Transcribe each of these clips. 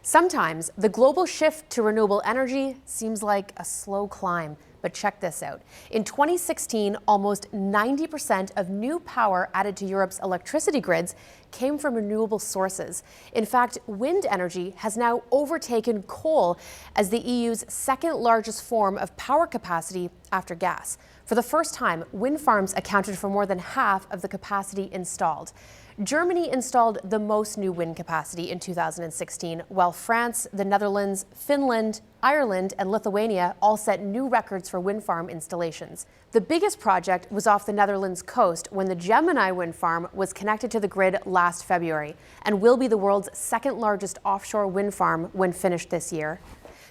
Sometimes the global shift to renewable energy seems like a slow climb, but check this out. In 2016, almost 90% of new power added to Europe's electricity grids came from renewable sources. In fact, wind energy has now overtaken coal as the EU's second largest form of power capacity after gas. For the first time, wind farms accounted for more than half of the capacity installed. Germany installed the most new wind capacity in 2016, while France, the Netherlands, Finland, Ireland, and Lithuania all set new records for wind farm installations. The biggest project was off the Netherlands coast when the Gemini wind farm was connected to the grid last February and will be the world's second largest offshore wind farm when finished this year.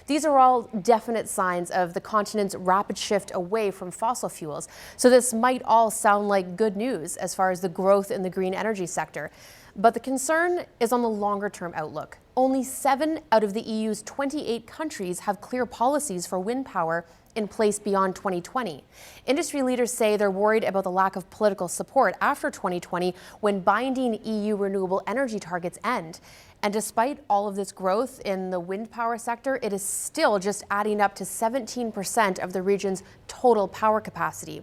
These are all definite signs of the continent's rapid shift away from fossil fuels. So this might all sound like good news as far as the growth in the green energy sector. But the concern is on the longer-term outlook. Only 7 out of the EU's 28 countries have clear policies for wind power in place beyond 2020. Industry leaders say they're worried about the lack of political support after 2020 when binding EU renewable energy targets end. And despite all of this growth in the wind power sector, it is still just adding up to 17% of the region's total power capacity.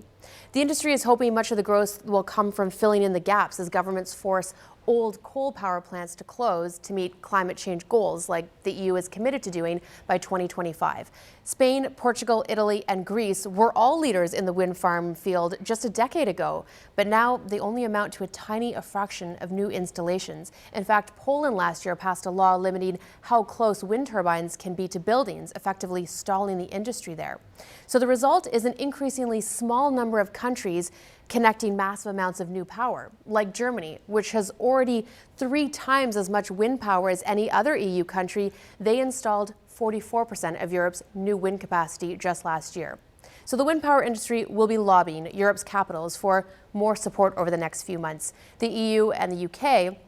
The industry is hoping much of the growth will come from filling in the gaps as governments force old coal power plants to close to meet climate change goals like the EU is committed to doing by 2025. Spain, Portugal, Italy, and Greece were all leaders in the wind farm field just a decade ago, but now they only amount to a tiny fraction of new installations. In fact, Poland last year passed a law limiting how close wind turbines can be to buildings, effectively stalling the industry there. So the result is an increasingly small number of countries connecting massive amounts of new power, like Germany, which has already 3 times as much wind power as any other EU country. They installed 44% of Europe's new wind capacity just last year. So the wind power industry will be lobbying Europe's capitals for more support over the next few months. The EU and the UK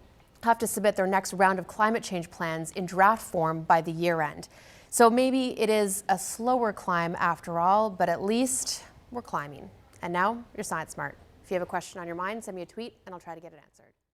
have to submit their next round of climate change plans in draft form by the year end. So maybe it is a slower climb after all, but at least we're climbing. And now you're Science Smart. If you have a question on your mind, send me a tweet and I'll try to get it answered.